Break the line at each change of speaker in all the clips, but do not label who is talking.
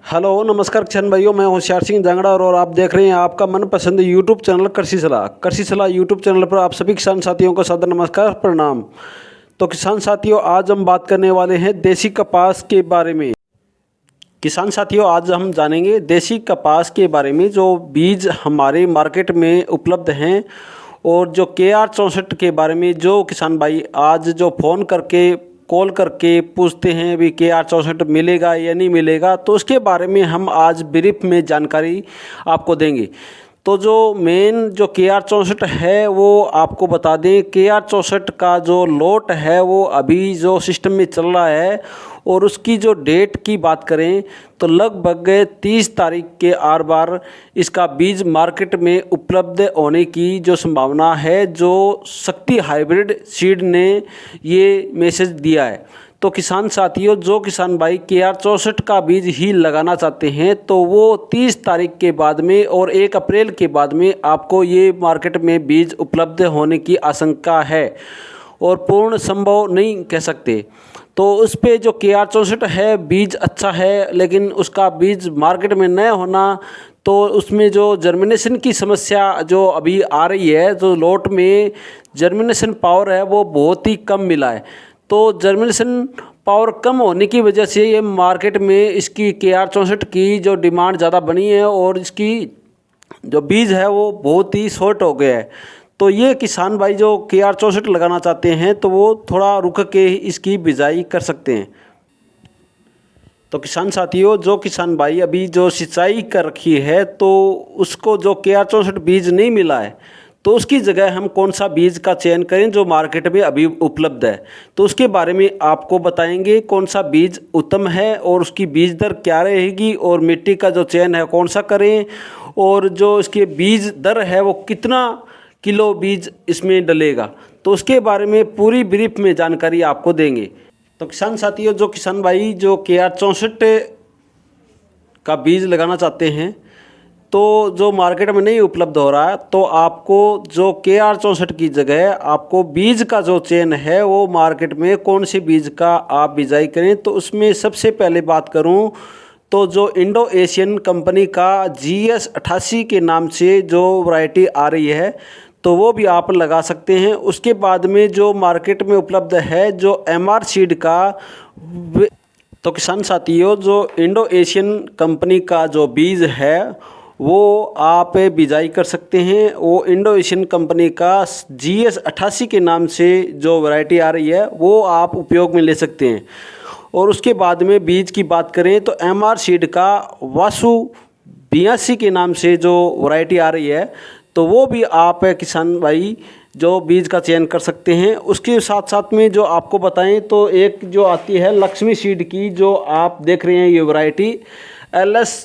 Hello नमस्कार किसान भाइयों, मैं होशियार सिंह जांगड़ा और आप देख रहे हैं आपका मनपसंद यूट्यूब चैनल कृषि सलाह यूट्यूब चैनल पर आप सभी किसान साथियों को सादर नमस्कार प्रणाम। तो किसान साथियों, आज हम बात करने वाले हैं देसी कपास के बारे में। किसान साथियों, आज हम जानेंगे देसी कपास के बारे में, जो बीज हमारे मार्केट में उपलब्ध हैं और जो KR64 के बारे में जो किसान भाई आज जो फ़ोन करके कॉल करके पूछते हैं अभी KR64 मिलेगा या नहीं मिलेगा, तो उसके बारे में हम आज ब्रीफ में जानकारी आपको देंगे। तो जो मेन जो KR64 है वो आपको बता दें, KR64 का जो लोट है वो अभी जो सिस्टम में चल रहा है और उसकी जो डेट की बात करें तो लगभग 30 तारीख के आर बार इसका बीज मार्केट में उपलब्ध होने की जो संभावना है, जो शक्ति हाइब्रिड सीड ने ये मैसेज दिया है। तो किसान साथियों, जो किसान भाई KR64 का बीज ही लगाना चाहते हैं तो वो 30 तारीख के बाद में और 1 अप्रैल के बाद में आपको ये मार्केट में बीज उपलब्ध होने की आशंका है और पूर्ण संभव नहीं कह सकते। तो उस पे जो KR64 है बीज अच्छा है, लेकिन उसका बीज मार्केट में न होना, तो उसमें जो जर्मिनेशन की समस्या जो अभी आ रही है, जो लोट में जर्मिनेशन पावर है वो बहुत ही कम मिला है। तो जर्मिनेशन पावर कम होने की वजह से ये मार्केट में इसकी KR64 की जो डिमांड ज़्यादा बनी है और इसकी जो बीज है वो बहुत ही शॉर्ट हो गया है। तो ये किसान भाई जो KR64 लगाना चाहते हैं तो वो थोड़ा रुक के इसकी बिजाई कर सकते हैं। तो किसान साथियों, जो किसान भाई अभी जो सिंचाई कर रखी है तो उसको जो KR64 बीज नहीं मिला है, तो उसकी जगह हम कौन सा बीज का चयन करें जो मार्केट में अभी उपलब्ध है, तो उसके बारे में आपको बताएंगे कौन सा बीज उत्तम है और उसकी बीज दर क्या रहेगी और मिट्टी का जो चयन है कौन सा करें और जो इसके बीज दर है वो कितना किलो बीज इसमें डलेगा, तो उसके बारे में पूरी ब्रीफ में जानकारी आपको देंगे। तो किसान साथियों, जो किसान भाई जो KR64 का बीज लगाना चाहते हैं तो जो मार्केट में नहीं उपलब्ध हो रहा है, तो आपको जो KR64 की जगह आपको बीज का जो चयन है वो मार्केट में कौन से बीज का आप बिजाई करें, तो उसमें सबसे पहले बात करूं तो जो इंडो एशियन कंपनी का GS88 के नाम से जो वैरायटी आ रही है तो वो भी आप लगा सकते हैं। उसके बाद में जो मार्केट में उपलब्ध है जो MR सीड का, तो किसान साथियों, जो इंडो एशियन कंपनी का जो बीज है वो आप बिजाई कर सकते हैं। वो इंडो एशियन कंपनी का GS88 के नाम से जो वैरायटी आ रही है वो आप उपयोग में ले सकते हैं। और उसके बाद में बीज की बात करें तो MR सीड का वासु 82 के नाम से जो वैरायटी आ रही है तो वो भी आप किसान भाई जो बीज का चयन कर सकते हैं। उसके साथ साथ में जो आपको बताएं तो एक जो आती है लक्ष्मी सीड की, जो आप देख रहे हैं ये वैरायटी LS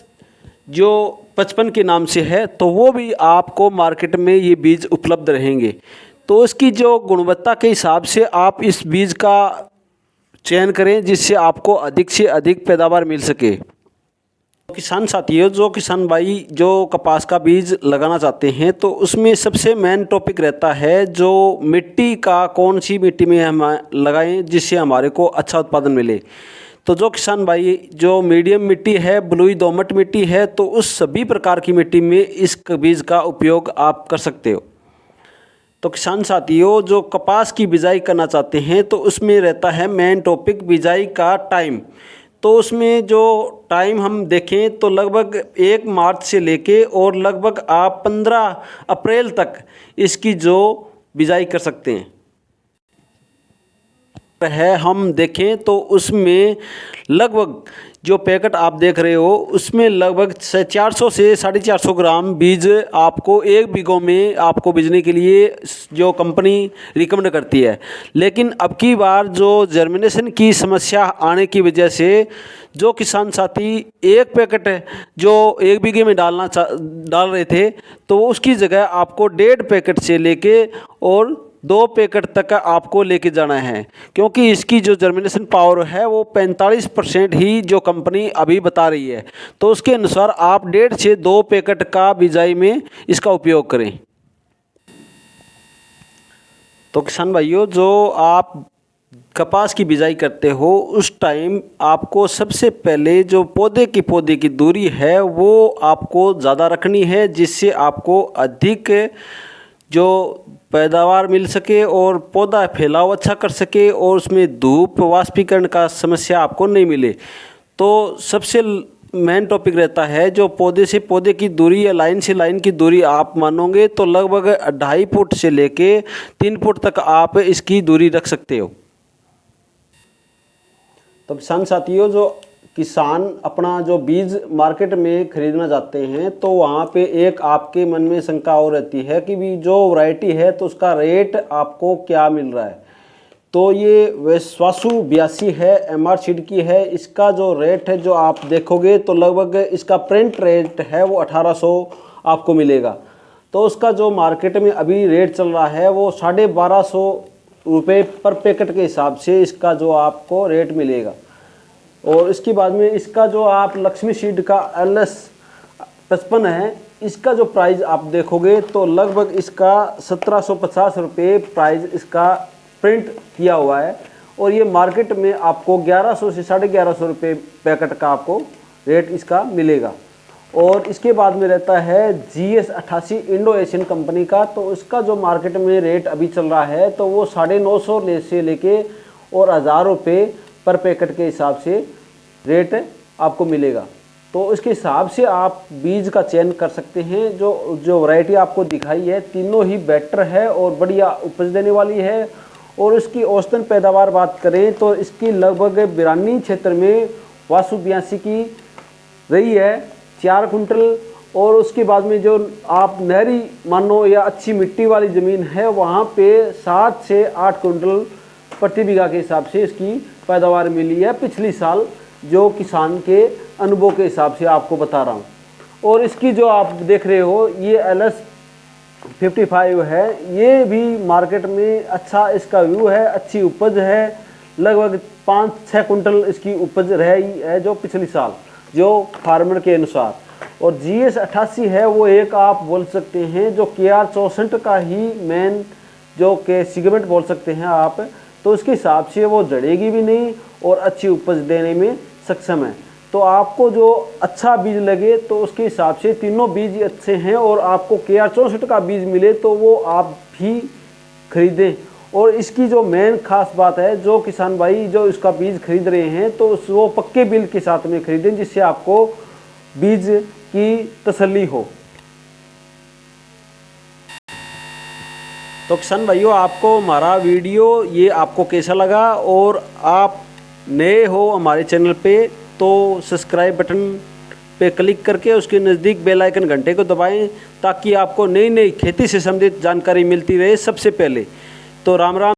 जो 55 के नाम से है, तो वो भी आपको मार्केट में ये बीज उपलब्ध रहेंगे। तो इसकी जो गुणवत्ता के हिसाब से आप इस बीज का चयन करें जिससे आपको अधिक से अधिक पैदावार मिल सके। किसान साथियों, जो किसान भाई जो कपास का बीज लगाना चाहते हैं तो उसमें सबसे मेन टॉपिक रहता है जो मिट्टी का, कौन सी मिट्टी में हम लगाएं जिससे हमारे को अच्छा उत्पादन मिले। तो जो किसान भाई जो मीडियम मिट्टी है, बलुई दोमट मिट्टी है, तो उस सभी प्रकार की मिट्टी में इस बीज का उपयोग आप कर सकते हो। तो किसान साथियों, जो कपास की बिजाई करना चाहते हैं तो उसमें रहता है मेन टॉपिक बिजाई का टाइम। तो उसमें जो टाइम हम देखें तो लगभग 1 मार्च से लेके और लगभग आप 15 अप्रैल तक इसकी जो बिजाई कर सकते हैं है। हम देखें तो उसमें लगभग जो पैकेट आप देख रहे हो उसमें लगभग 400 से 450 ग्राम बीज आपको 1 बीघों में आपको बीजने के लिए जो कंपनी रिकमेंड करती है। लेकिन अब की बार जो जर्मिनेशन की समस्या आने की वजह से जो किसान साथी 1 पैकेट जो 1 बीघे में डाल रहे थे तो उसकी जगह आपको 1.5 पैकेट से लेके और 2 पैकेट तक आपको लेके जाना है, क्योंकि इसकी जो जर्मिनेशन पावर है वो 45% ही जो कंपनी अभी बता रही है। तो उसके अनुसार आप 1.5 से 2 पैकेट का बिजाई में इसका उपयोग करें। तो किसान भाइयों, जो आप कपास की बिजाई करते हो उस टाइम आपको सबसे पहले जो पौधे की दूरी है वो आपको ज़्यादा रखनी है, जिससे आपको अधिक जो पैदावार मिल सके और पौधा फैलाव अच्छा कर सके और उसमें धूप वाष्पीकरण का समस्या आपको नहीं मिले। तो सबसे मेन टॉपिक रहता है जो पौधे से पौधे की दूरी या लाइन से लाइन की दूरी आप मानोगे तो लगभग 2.5 फुट से लेके 3 फुट तक आप इसकी दूरी रख सकते हो। तो किसान साथियों, जो किसान अपना जो बीज मार्केट में खरीदना जाते हैं तो वहाँ पे एक आपके मन में शंका और रहती है कि भी जो वैरायटी है तो उसका रेट आपको क्या मिल रहा है। तो ये विश्वासु 82 है, MR सीड की है। इसका जो रेट है जो आप देखोगे तो लगभग इसका प्रिंट रेट है वो 1800 आपको मिलेगा। तो उसका जो मार्केट में अभी रेट चल रहा है वो 1250 रुपये पर पैकेट के हिसाब से इसका जो आपको रेट मिलेगा। और इसके बाद में इसका जो आप लक्ष्मी सीड का LS 55 है, इसका जो प्राइस आप देखोगे तो लगभग इसका 1750 रुपये प्राइस इसका प्रिंट किया हुआ है। और ये मार्केट में आपको 1100 से 1150 रुपये पैकेट का आपको रेट इसका मिलेगा। और इसके बाद में रहता है GS 88 इंडो एशियन कंपनी का। तो इसका जो मार्केट में रेट अभी चल रहा है तो वो 950 से लेके और 1000 रुपये पर पैकेट के हिसाब से रेट आपको मिलेगा। तो इसके हिसाब से आप बीज का चयन कर सकते हैं। जो वैरायटी आपको दिखाई है तीनों ही बेटर है और बढ़िया उपज देने वाली है। और इसकी औसतन पैदावार बात करें तो इसकी लगभग बिरानी क्षेत्र में वासु 82 की रही है 4 कुंटल। और उसके बाद में जो आप नहरी मानो या अच्छी मिट्टी वाली ज़मीन है वहाँ पे 7 से 8 कुंटल प्रति बीघा के हिसाब से इसकी पैदावार मिली है पिछली साल, जो किसान के अनुभव के हिसाब से आपको बता रहा हूँ। और इसकी जो आप देख रहे हो ये LS 55 है, ये भी मार्केट में अच्छा इसका व्यू है, अच्छी उपज है। लगभग 5-6 कुंटल इसकी उपज रही है जो पिछली साल जो फार्मर के अनुसार। और GS 88 है वो एक आप बोल सकते हैं जो KR 64 का ही मेन जो के सिगमेंट बोल सकते हैं आप। तो उसके हिसाब से वो जड़ेगी भी नहीं और अच्छी उपज देने में सक्षम है। तो आपको जो अच्छा बीज लगे तो उसके हिसाब से तीनों बीज अच्छे हैं। और आपको KR 64 का बीज मिले तो वो आप भी खरीदें। और इसकी जो मेन खास बात है, जो किसान भाई जो इसका बीज खरीद रहे हैं तो वो पक्के बिल के साथ में खरीदें, जिससे आपको बीज की तसल्ली हो। तो किसान भाइयों, आपको हमारा वीडियो ये आपको कैसा लगा, और आप नए हो हमारे चैनल पे तो सब्सक्राइब बटन पे क्लिक करके उसके नज़दीक बेल आइकन घंटे को दबाएं, ताकि आपको नई नई खेती से संबंधित जानकारी मिलती रहे सबसे पहले। तो राम राम।